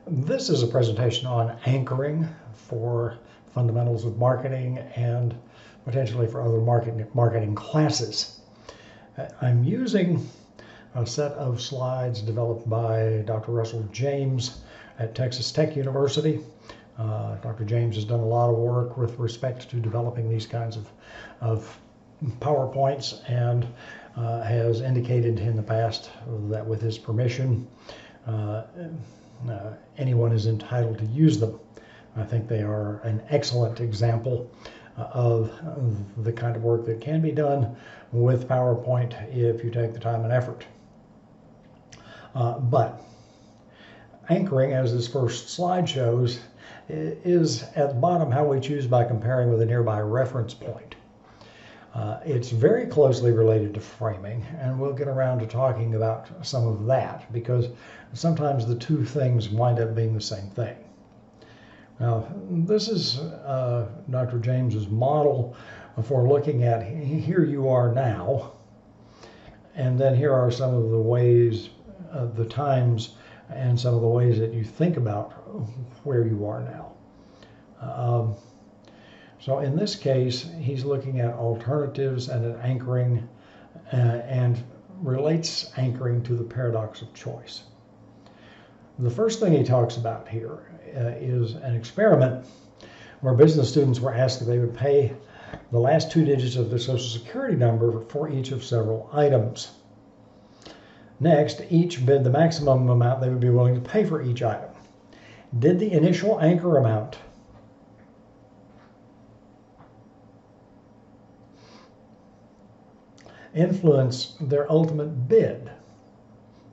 This is a presentation on anchoring for fundamentals of marketing and potentially for other marketing classes. I'm using a set of slides developed by Dr. Russell James at Texas Tech University. Dr. James has done a lot of work with respect to developing these kinds of PowerPoints and has indicated in the past that with his permission, anyone is entitled to use them. I think they are an excellent example of the kind of work that can be done with PowerPoint if you take the time and effort. But anchoring, as this first slide shows, is at the bottom how we choose by comparing with a nearby reference point. It's very closely related to framing, and we'll get around to talking about some of that because sometimes the two things wind up being the same thing. Now, this is Dr. James's model for looking at here you are now, and then here are some of the ways, the times, and some of the ways that you think about where you are now. So in this case, he's looking at alternatives and an anchoring and relates anchoring to the paradox of choice. The first thing he talks about here is an experiment where business students were asked if they would pay the last 2 digits of their Social Security number for each of several items. Next, each bid the maximum amount they would be willing to pay for each item. Did the initial anchor amount influence their ultimate bid?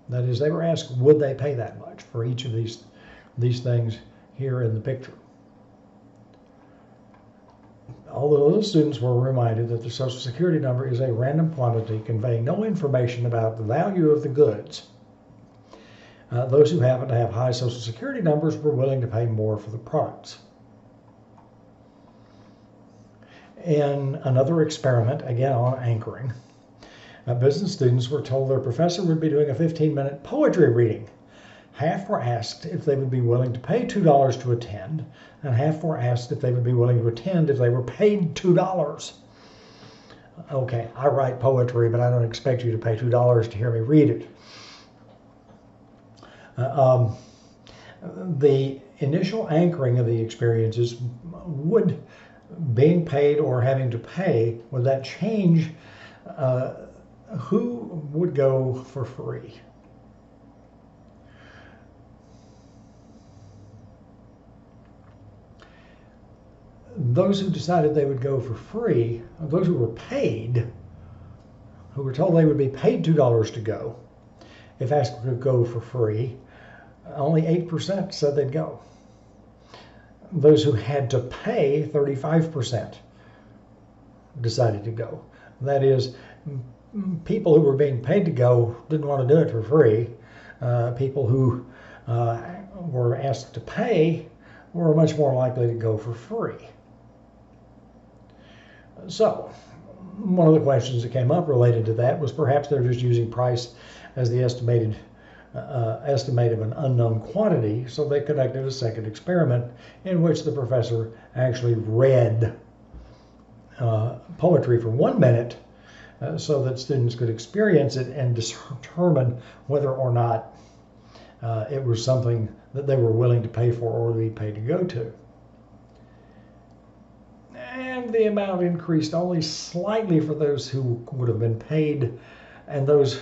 That is, they were asked, would they pay that much for each of these things here in the picture? Although those students were reminded that the Social Security number is a random quantity conveying no information about the value of the goods, those who happen to have high Social Security numbers were willing to pay more for the products. In another experiment, again on anchoring, business students were told their professor would be doing a 15-minute poetry reading. Half were asked if they would be willing to pay $2 to attend, and half were asked if they would be willing to attend if they were paid $2. Okay, I write poetry, but I don't expect you to pay $2 to hear me read it. The initial anchoring of the experiences, would being paid or having to pay, would that change who would go for free? Those who decided they would go for free, those who were paid, who were told they would be paid $2 to go, if asked to go for free, only 8% said they'd go. Those who had to pay, 35% decided to go. That is, people who were being paid to go didn't want to do it for free. People who were asked to pay were much more likely to go for free. So, one of the questions that came up related to that was perhaps they're just using price as the estimate of an unknown quantity, so they conducted a second experiment in which the professor actually read poetry for 1 minute so that students could experience it and determine whether or not it was something that they were willing to pay for or be paid to go to. And the amount increased only slightly for those who would have been paid, and those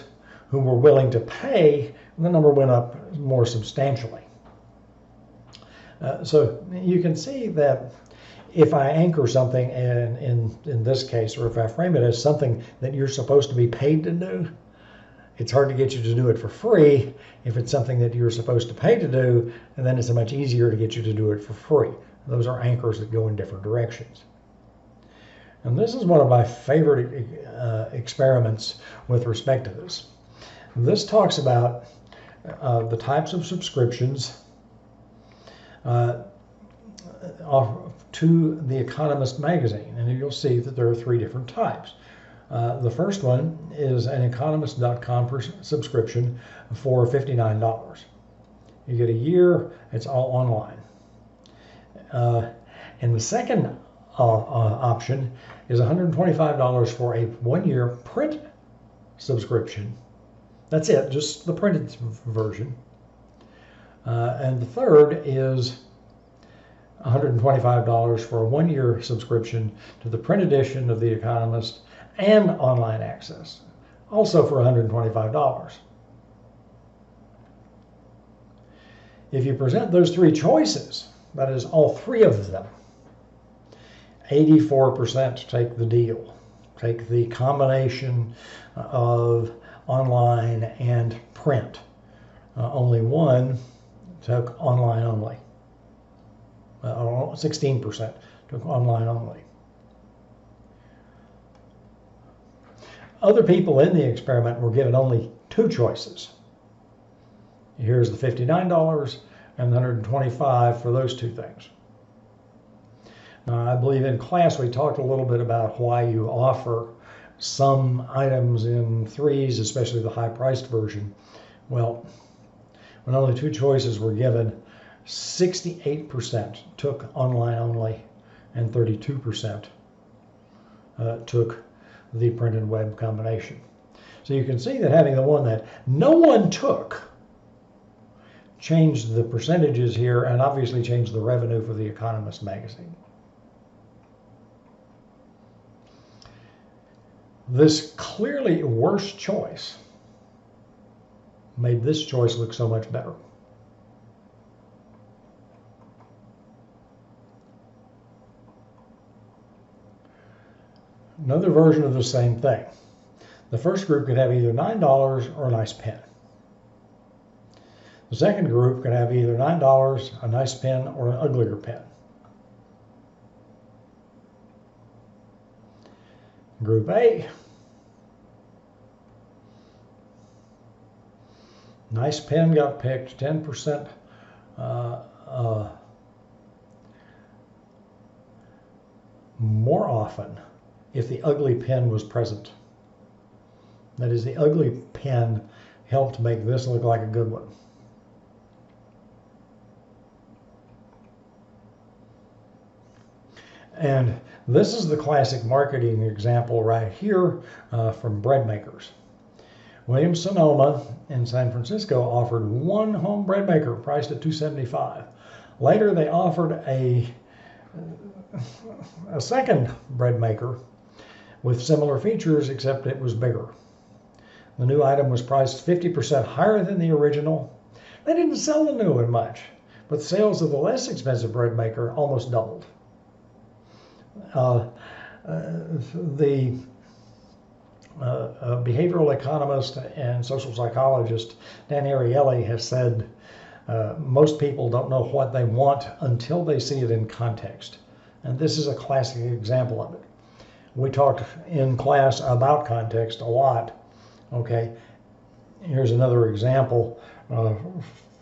who were willing to pay, the number went up more substantially. So you can see that if I anchor something, and in this case, or if I frame it as something that you're supposed to be paid to do, it's hard to get you to do it for free. If it's something that you're supposed to pay to do, and then it's much easier to get you to do it for free. Those are anchors that go in different directions. And this is one of my favorite experiments with respect to this. This talks about the types of subscriptions to The Economist magazine, and you'll see that there are 3 different types. The first one is an economist.com subscription for $59. You get a year, it's all online. And the second option is $125 for a 1-year print subscription. That's it, just the printed version. And the third is $125 for a 1-year subscription to the print edition of The Economist and online access, also for $125. If you present those three choices, that is all three of them, 84% take the deal, take the combination of online and print. Only one took online only. 16% took online only. Other people in the experiment were given only two choices. Here's the $59 and $125 for those two things. Now, I believe in class we talked a little bit about why you offer some items in threes, especially the high-priced version. Well, when only two choices were given, 68% took online only and 32% took the print and web combination. So you can see that having the one that no one took changed the percentages here and obviously changed the revenue for The Economist magazine. This clearly worse choice made this choice look so much better. Another version of the same thing. The first group could have either $9 or a nice pen. The second group could have either $9, a nice pen, or an uglier pen. Group A, nice pen got picked, 10% more often if the ugly pen was present. That is, the ugly pen helped make this look like a good one. And this is the classic marketing example right here from bread makers. Williams-Sonoma in San Francisco offered one home bread maker priced at $275. Later they offered a second bread maker with similar features, except it was bigger. The new item was priced 50% higher than the original. They didn't sell the new one much, but the sales of the less expensive bread maker almost doubled. The behavioral economist and social psychologist Dan Ariely has said most people don't know what they want until they see it in context. And this is a classic example of it. We talked in class about context a lot. Okay, here's another example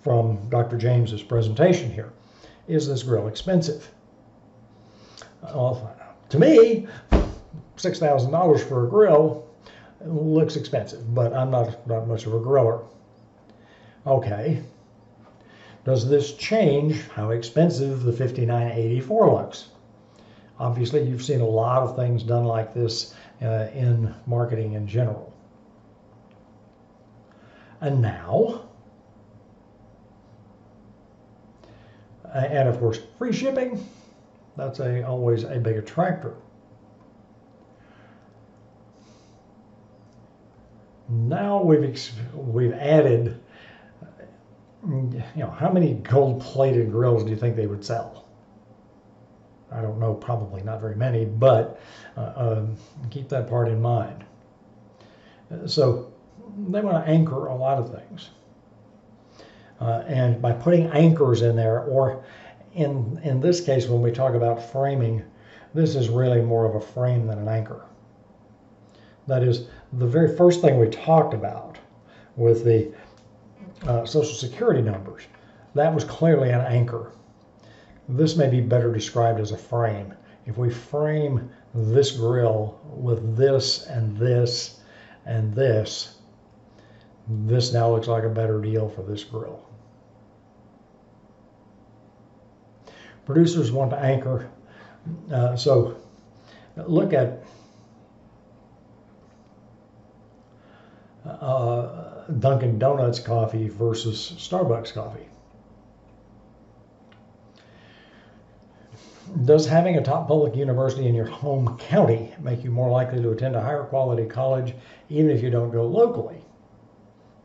from Dr. James's presentation here. Is this grill expensive? Well, to me, $6,000 for a grill looks expensive, but I'm not much of a griller. Okay, does this change how expensive the $59.84 looks? Obviously, you've seen a lot of things done like this in marketing in general. And now, and of course, free shipping, that's always a big attractor. Now we've added, how many gold-plated grills do you think they would sell? I don't know, probably not very many, but keep that part in mind. So they want to anchor a lot of things. And by putting anchors in there, or in this case, when we talk about framing, this is really more of a frame than an anchor. That is, the very first thing we talked about with the Social Security numbers, that was clearly an anchor. This may be better described as a frame. If we frame this grill with this and this and this, this now looks like a better deal for this grill. Producers want to anchor. So look at Dunkin' Donuts coffee versus Starbucks coffee. Does having a top public university in your home county make you more likely to attend a higher quality college even if you don't go locally?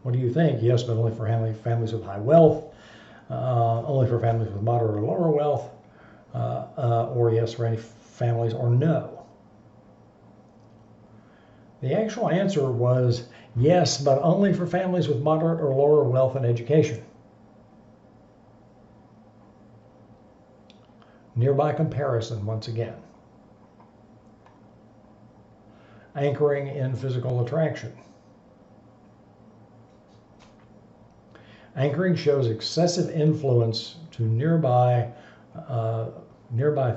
What do you think? Yes, but only for families with high wealth, only for families with moderate or lower wealth, or yes for any families, or no. The actual answer was yes, but only for families with moderate or lower wealth and education. Nearby comparison once again. Anchoring in physical attraction. Anchoring shows excessive influence to nearby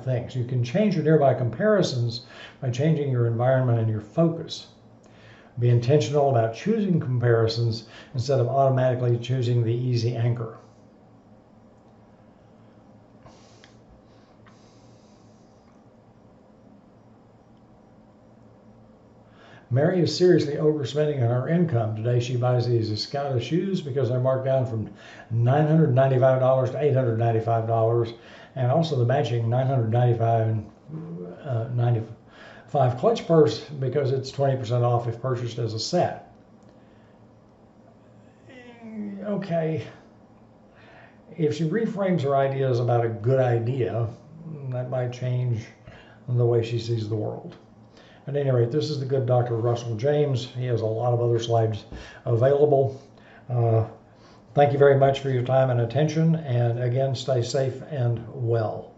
things. You can change your nearby comparisons by changing your environment and your focus. Be intentional about choosing comparisons instead of automatically choosing the easy anchor. Mary is seriously overspending on her income. Today she buys these Escada shoes because they're marked down from $995 to $895, and also the matching $995 clutch purse because it's 20% off if purchased as a set. Okay, if she reframes her ideas about a good idea, that might change the way she sees the world. At any rate, this is the good Dr. Russell James. He has a lot of other slides available. Thank you very much for your time and attention. And again, stay safe and well.